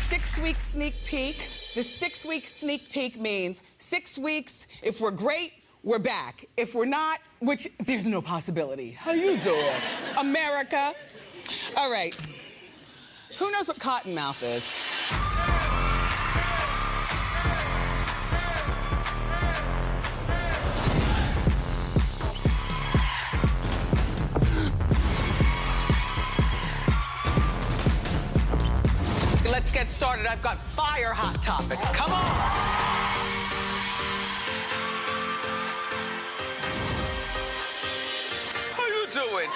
6-week sneak peek. The 6-week sneak peek means 6 weeks. If we're great, we're back. If we're not, which there's no possibility. How you doing, America? All right. Who knows what cottonmouth is? Let's get started. I've got fire hot topics. Come on. How you doing? The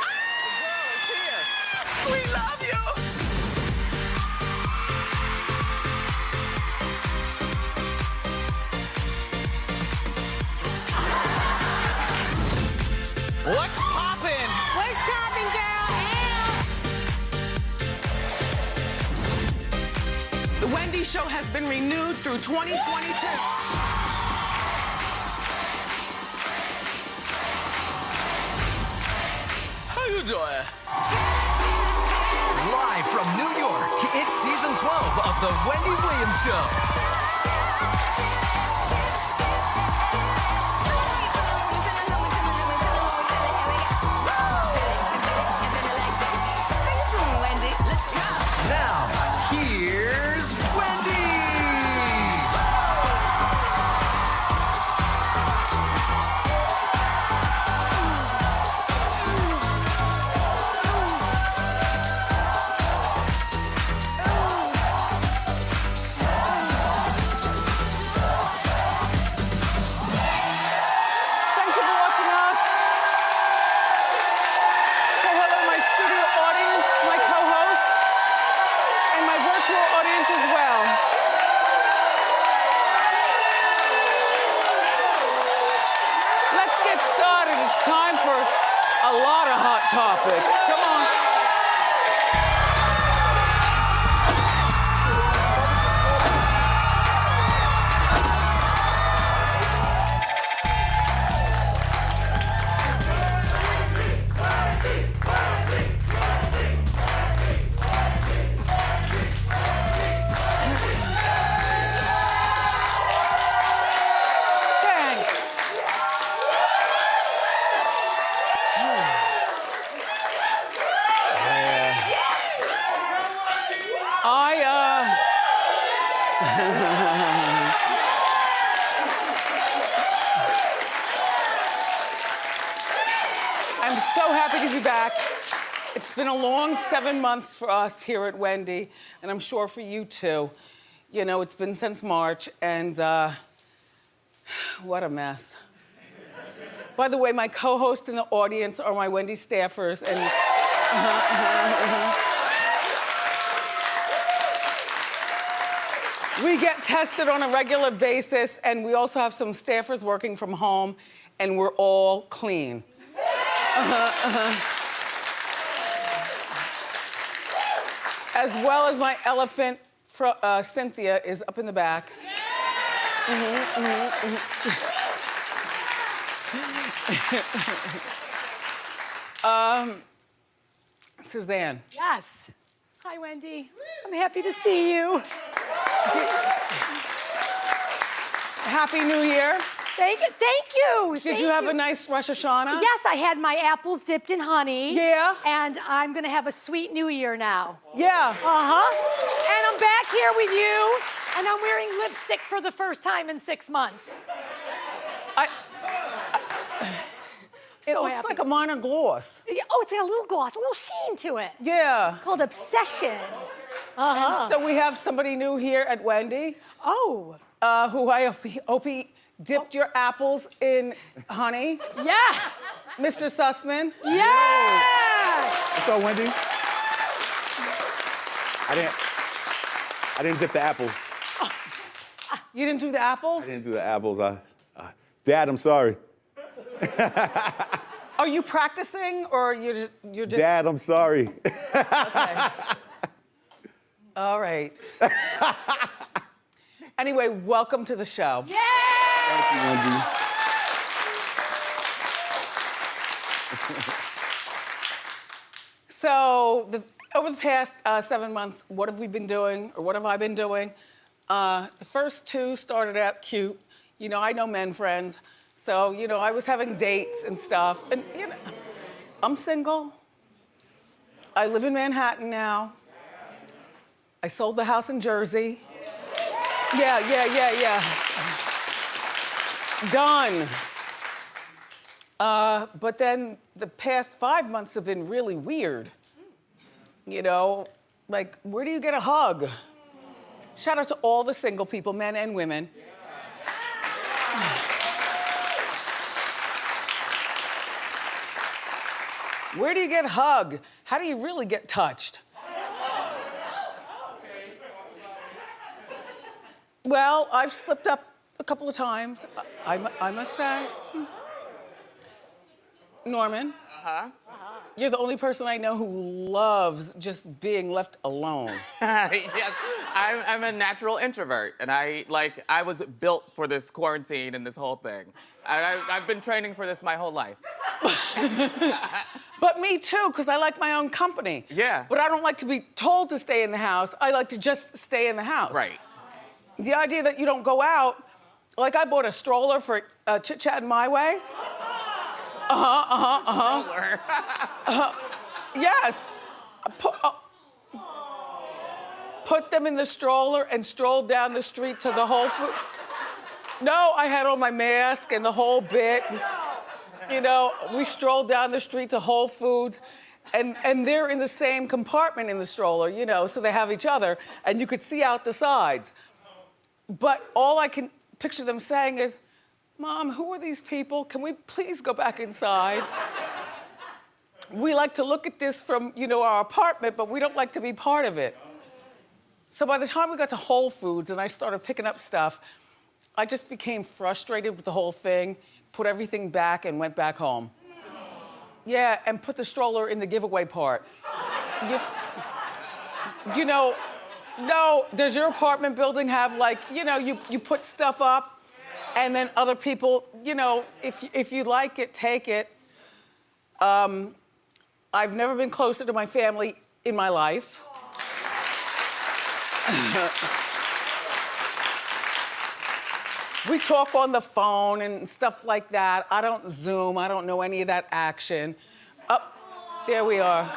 girl is here. We love you. What's poppin'? What's poppin', girl? The Wendy Show has been renewed through 2022. How you doing? Live from New York, it's season 12 of The Wendy Williams Show. Now, here's Wendy! Thank you for watching us. Say hello to my studio audience, my co-host, and my virtual audience as well. Let's get started. It's time for a lot of hot topics. Come on. Thanks. I'm so happy to be back. It's been a long 7 months for us here at Wendy, and I'm sure for you too. You know, it's been since March, and what a mess. By the way, my co-host in the audience are my Wendy staffers, and we get tested on a regular basis, and we also have some staffers working from home, and we're all clean. As well as my elephant, Cynthia, is up in the back. Suzanne. Yes. Hi, Wendy. I'm happy to see you. Happy New Year. Thank you. Did you have a nice Rosh Hashanah? Yes, I had my apples dipped in honey. Yeah. And I'm gonna have a sweet New Year now. Yeah. And I'm back here with you, and I'm wearing lipstick for the first time in 6 months. It looks happy. like a minor gloss. Yeah, oh, it's got a little gloss, a little sheen to it. Yeah. Called Obsession. So we have somebody new here at Wendy, Oh. who I hope he dipped your apples in honey. Yes. Mr. Sussman. Yes. What's up, Wendy? I didn't dip the apples. You didn't do the apples? I didn't do the apples. Dad, I'm sorry. Are you practicing, or you're just? Dad, I'm sorry. Okay. All right. Anyway, welcome to the show. Yay! Thank you, Wendy. So over the past 7 months, what have we been doing, or what have I been doing? The first 2 started out cute. You know, I know men friends, so, you know, I was having dates and stuff. And, you know, I'm single. I live in Manhattan now. I sold the house in Jersey. Yeah. Done. But then the past 5 months have been really weird. You know, like, where do you get a hug? Shout out to all the single people, men and women. Where do you get a hug? How do you really get touched? Well, I've slipped up a couple of times, I must say. Norman. You're the only person I know who loves just being left alone. Yes, I'm a natural introvert, and I was built for this quarantine and this whole thing. I've been training for this my whole life. But me too, because I like my own company. Yeah. But I don't like to be told to stay in the house. I like to just stay in the house. Right. The idea that you don't go out, like I bought a stroller for Chit Chat My Way. Yes. Put them in the stroller and strolled down the street to the Whole Foods. No, I had on my mask and the whole bit. You know, we strolled down the street to Whole Foods, and they're in the same compartment in the stroller, you know, so they have each other, and you could see out the sides. But all I can picture them saying is, Mom, who are these people? Can we please go back inside? We like to look at this from, you know, our apartment, but we don't like to be part of it. So by the time we got to Whole Foods and I started picking up stuff, I just became frustrated with the whole thing, put everything back and went back home. Yeah, and put the stroller in the giveaway part. You know, no, does your apartment building have like, you know, you put stuff up and then other people, you know, if you like it, take it. I've never been closer to my family in my life. We talk on the phone and stuff like that. I don't Zoom, I don't know any of that action. Oh, there we are.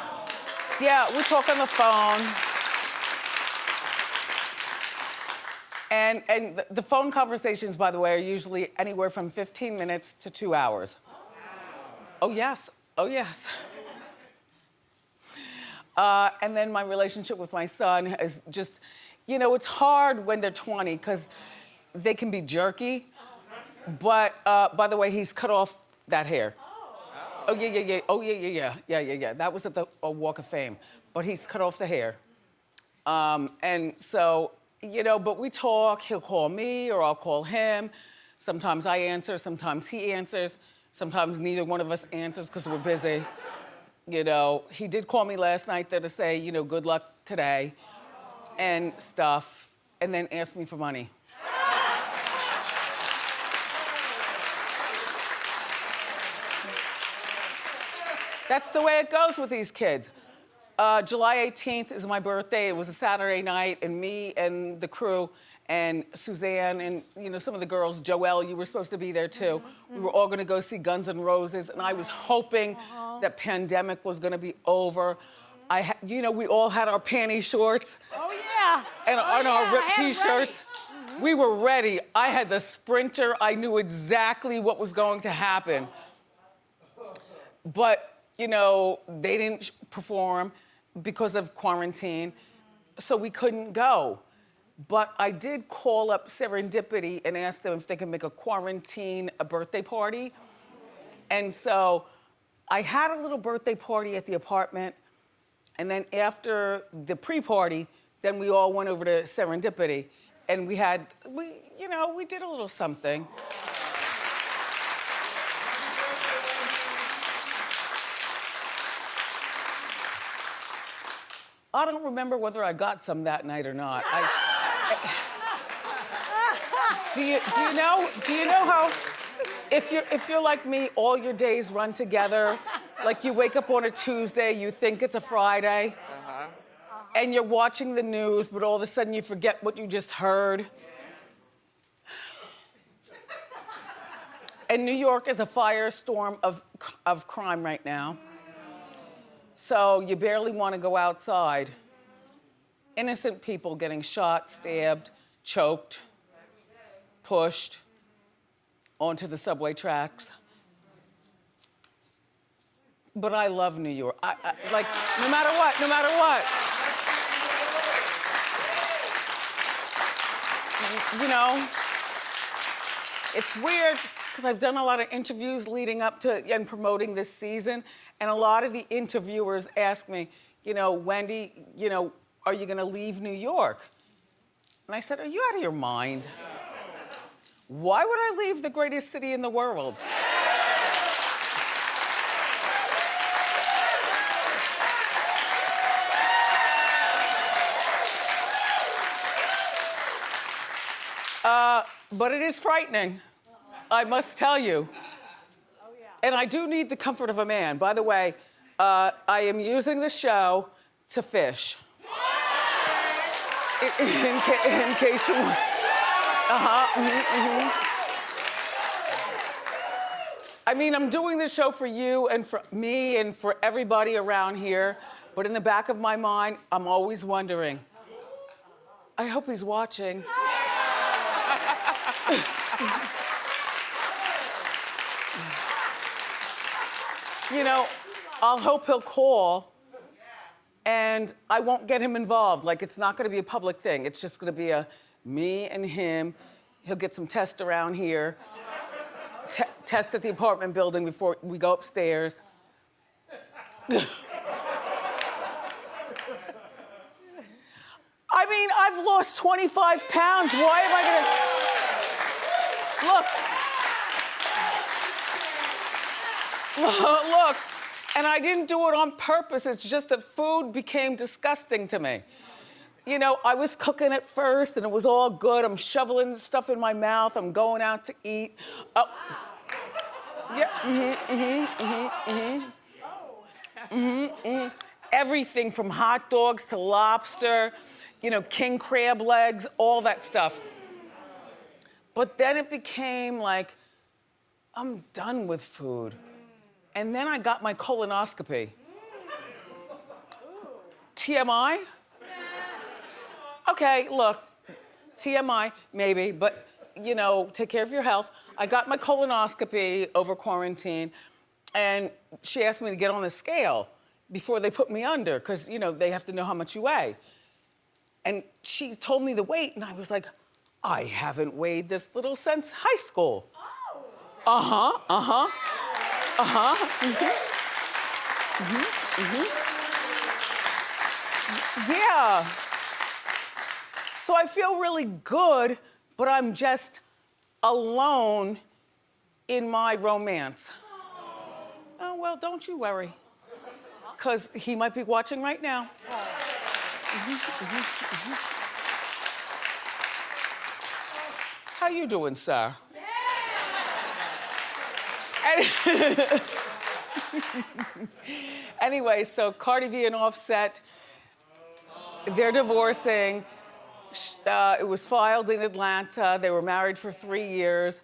Yeah, we talk on the phone. And the phone conversations, by the way, are usually anywhere from 15 minutes to 2 hours. Oh, yes. Oh, yes. And then my relationship with my son is just, you know, it's hard when they're 20 because they can be jerky. But, by the way, he's cut off that hair. Oh, yeah. Oh, yeah. That was at the Walk of Fame. But he's cut off the hair. And so, you know, but we talk. He'll call me or I'll call him. Sometimes I answer, sometimes he answers. Sometimes neither one of us answers because we're busy. You know, he did call me last night there to say, you know, good luck today and stuff, and then ask me for money. That's the way it goes with these kids. July 18th is my birthday. It was a Saturday night, and me and the crew and Suzanne and, you know, some of the girls, Joelle, you were supposed to be there too. We were all gonna go see Guns N' Roses, and I was hoping that pandemic was gonna be over. You know, we all had our panty shorts. Oh, yeah. And our ripped t-shirts. We were ready. I had the Sprinter. I knew exactly what was going to happen. But, you know, they didn't perform because of quarantine, so we couldn't go. But I did call up Serendipity and ask them if they could make a birthday party. And so I had a little birthday party at the apartment. And then after the pre-party, then we all went over to Serendipity. And we did a little something. I don't remember whether I got some that night or not. Do you know how, if you're like me, all your days run together? Like you wake up on a Tuesday, you think it's a Friday, and you're watching the news, but all of a sudden you forget what you just heard. And New York is a firestorm of crime right now. So you barely want to go outside. Innocent people getting shot, stabbed, choked, pushed onto the subway tracks. But I love New York. I like, no matter what. You know, it's weird because I've done a lot of interviews leading up to and promoting this season, and a lot of the interviewers ask me, you know, Wendy, you know, are you gonna leave New York? And I said, are you out of your mind? Why would I leave the greatest city in the world? But it is frightening, I must tell you. And I do need the comfort of a man. By the way, I am using the show to fish. In case you want. I mean, I'm doing this show for you and for me and for everybody around here, but in the back of my mind, I'm always wondering, I hope he's watching. You know, I'll hope he'll call and I won't get him involved. Like, it's not gonna be a public thing. It's just gonna be a me and him. He'll get some tests around here. Test at the apartment building before we go upstairs. I mean, I've lost 25 pounds. Why am I gonna... Look, and I didn't do it on purpose. It's just that food became disgusting to me. You know, I was cooking at first and it was all good. I'm shoveling stuff in my mouth. I'm going out to eat. Oh. Yeah, everything from hot dogs to lobster, you know, king crab legs, all that stuff. But then it became like, I'm done with food. And then I got my colonoscopy. TMI? Okay, look, TMI, maybe, but you know, take care of your health. I got my colonoscopy over quarantine, and she asked me to get on the scale before they put me under, because you know, they have to know how much you weigh. And she told me the weight, and I was like, I haven't weighed this little since high school. Yeah. So I feel really good, but I'm just alone in my romance. Oh, well, don't you worry, because he might be watching right now. How you doing, sir? Anyway, so Cardi B and Offset, they're divorcing. It was filed in Atlanta. They were married for 3 years,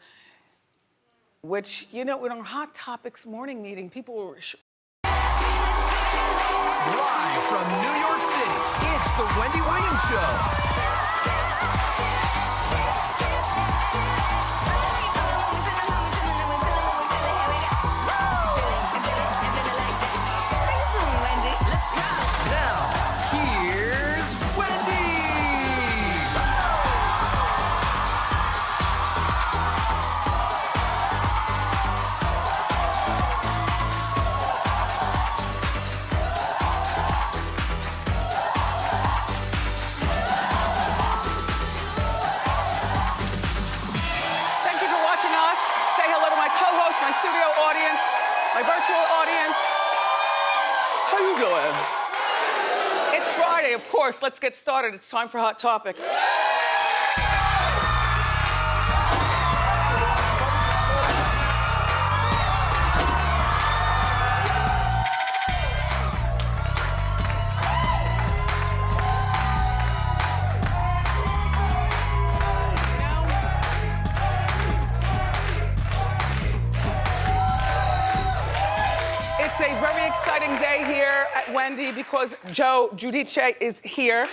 which, you know, in our Hot Topics morning meeting, people were... Live from New York City, it's the Wendy Williams Show. Virtual audience, how you doing? It's Friday, of course. Let's get started. It's time for Hot Topics. Wendy because Joe Giudice is here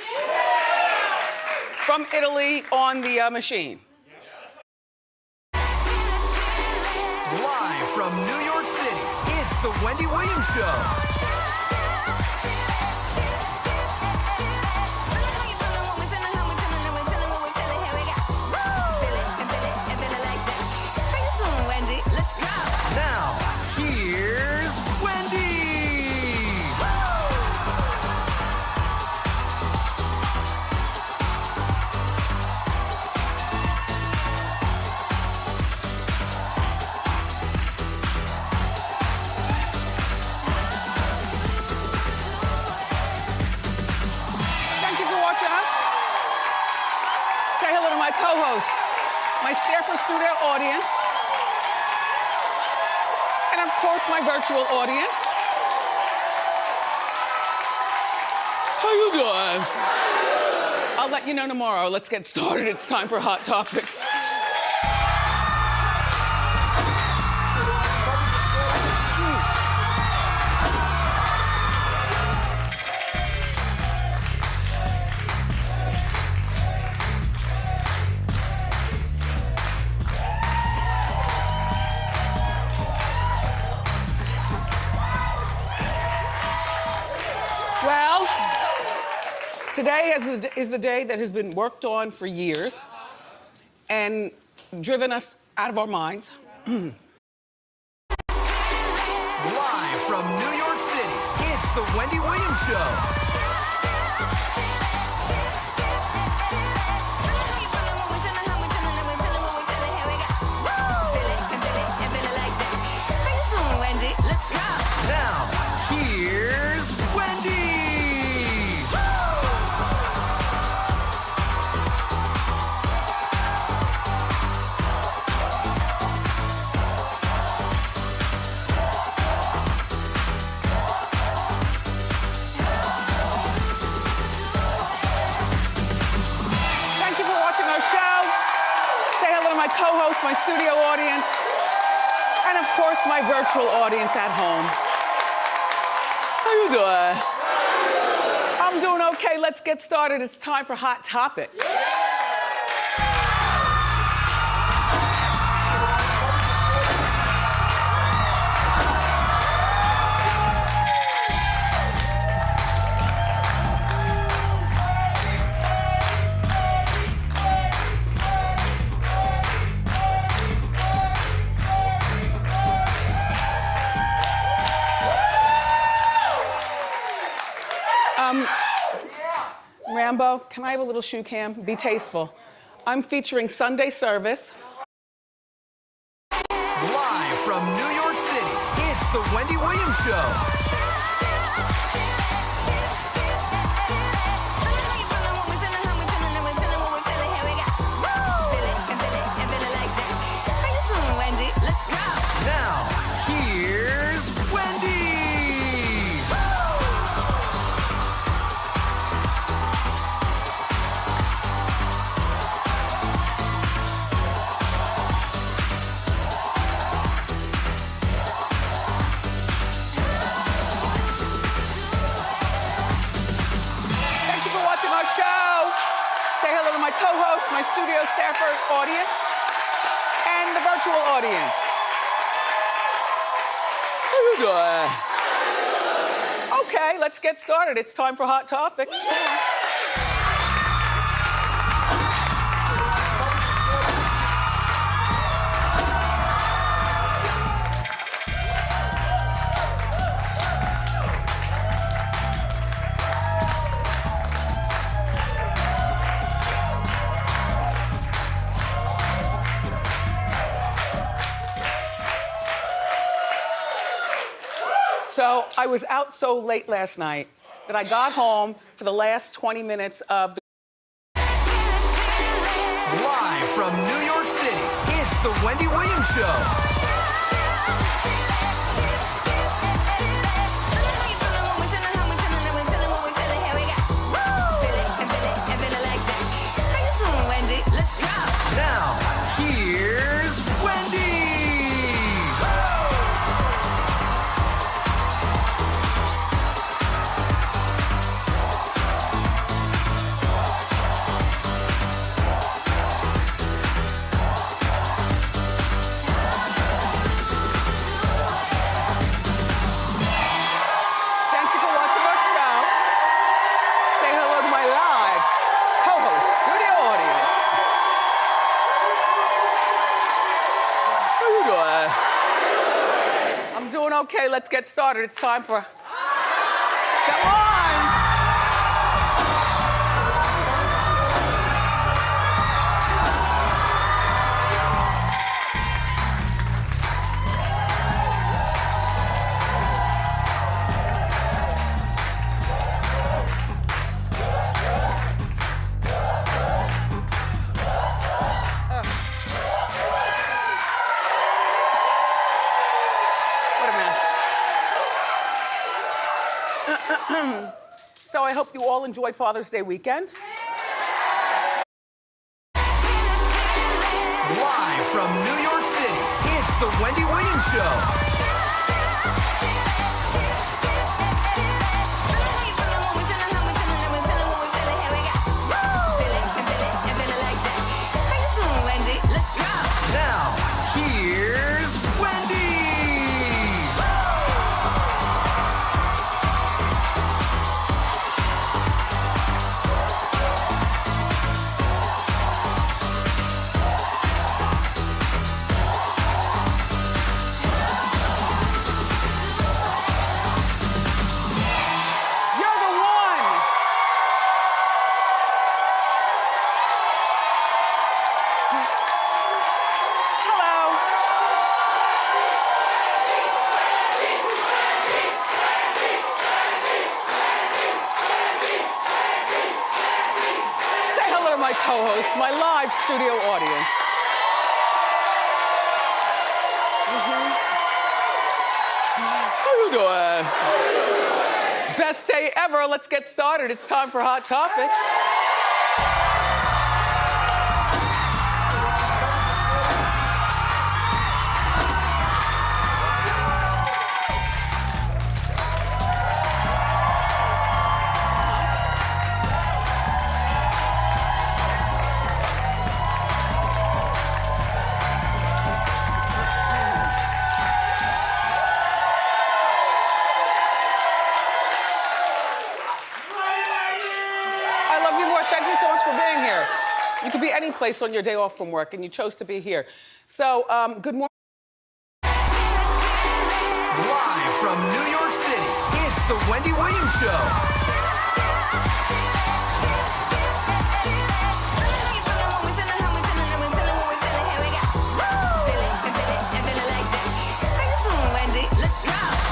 from Italy on the machine. Live from New York City, it's the Wendy Williams Show. Now, here's Wendy. Thank you for watching us. Say hello to my co-host, my Stanford studio audience, and of course my virtual audience. How you doing? I'll let you know tomorrow. Let's get started. It's time for Hot Topics. Well, today is the day that has been worked on for years and driven us out of our minds. Live from New York City, it's the Wendy Williams Show. Now, here's Wendy. Thank you for watching our show. Say hello to my co-host, my studio audience, and of course my virtual audience at home. How you doing? I'm doing okay. Let's get started. It's time for Hot Topics. Rambo, can I have a little shoe cam? Be tasteful. I'm featuring Sunday Service. Live from New York City, it's the Wendy Williams Show. Now, here's Wendy. Thank you for watching our show. Say hello to my co-host, my studio staffer audience, and the virtual audience. How you doing? Okay, let's get started. It's time for Hot Topics. Come on. So I was out so late last night that I got home for the last 20 minutes of the Live from New York City, it's the Wendy Williams Show. Now, here's Wendy. Okay, let's get started. It's time for... Come on! So I hope you all enjoyed Father's Day weekend. Live from New York City, it's the Wendy Williams Show. Now, here's Wendy. You're the one! Hello. Say hello to my co-hosts, my live studio audience. How you doing? Best day ever. Let's get started. It's time for Hot Topic. I love you more. Thank you so much for being here. You could be any place on your day off from work, and you chose to be here. So, good morning. Live from New York City, it's the Wendy Williams Show.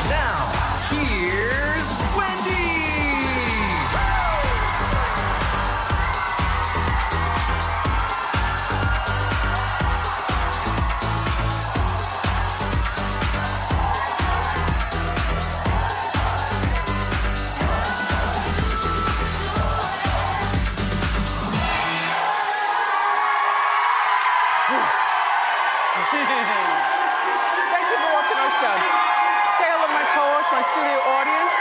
Now, here's Wendy. Thank you for watching our show. Say hello to my co-host, my studio audience.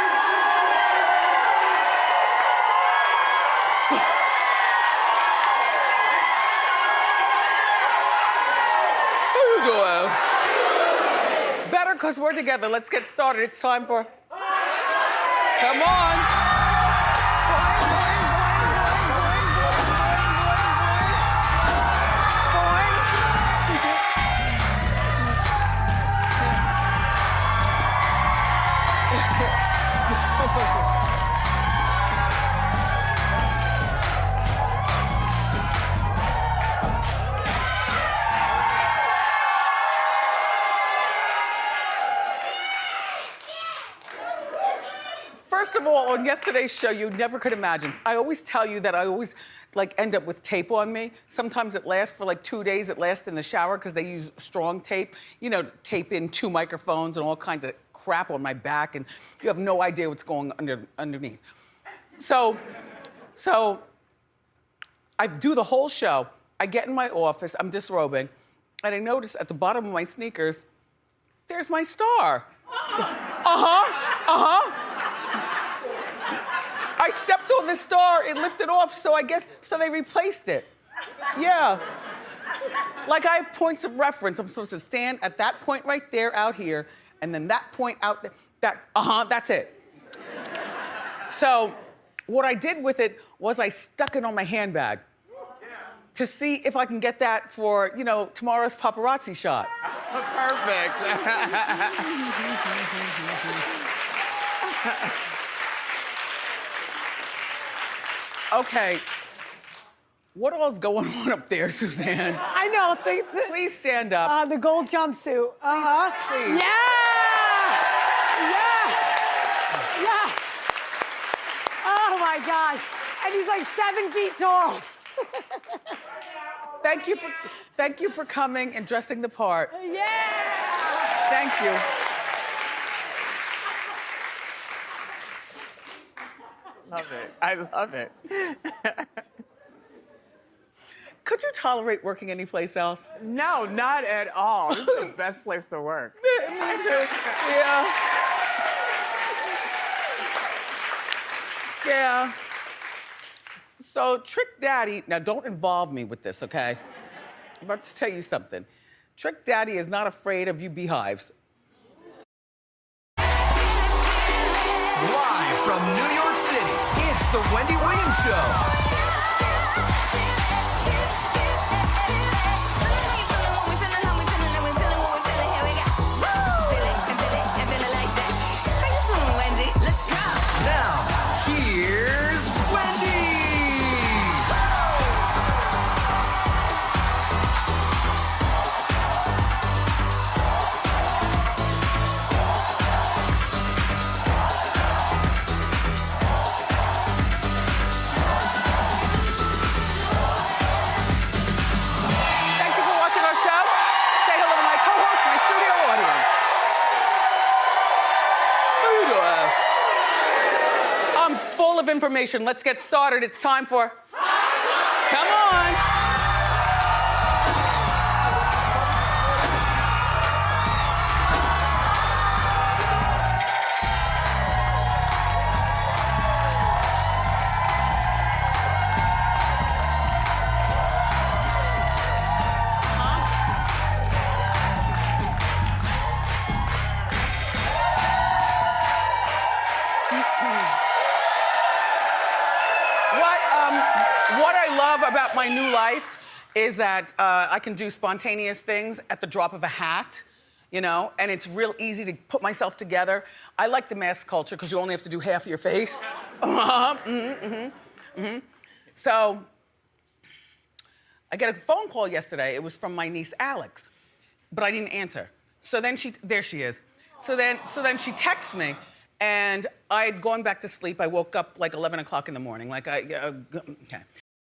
How you doing? Better because we're together. Let's get started. It's time for... Come on. First of all, on yesterday's show, you never could imagine. I always tell you that I always end up with tape on me. Sometimes it lasts for 2 days. It lasts in the shower because they use strong tape, to tape in 2 microphones and all kinds of crap on my back, and you have no idea what's going underneath. So I do the whole show. I get in my office, I'm disrobing, and I notice at the bottom of my sneakers, there's my star. I stepped on the star, it lifted off, so they replaced it. Yeah. I have points of reference. I'm supposed to stand at that point right there out here, and then that point out there. That's it. So what I did with it was I stuck it on my handbag. to see if I can get that for, you know, tomorrow's paparazzi shot. Perfect. Okay. What all's going on up there, Suzanne? I know. Please stand up. The gold jumpsuit. Uh-huh. Please. Yeah! Yeah! Oh my gosh. And he's like 7 feet tall. Thank you for coming and dressing the part. Yeah! Thank you. Love it. I love it. Could you tolerate working anyplace else? No, not at all. This is the best place to work. Yeah. Yeah. So Trick Daddy, now don't involve me with this, okay? I'm about to tell you something. Trick Daddy is not afraid of you beehives. Live from New York City, it's the Wendy Williams Show. Of information. Let's get started. It's time for Come On. What I love about my new life is that I can do spontaneous things at the drop of a hat, you know, and it's real easy to put myself together. I like the mask culture because you only have to do half of your face. So I got a phone call yesterday. It was from my niece Alex, but I didn't answer. So then there she is. So then she texts me. And I'd gone back to sleep. I woke up like 11 o'clock in the morning. Okay.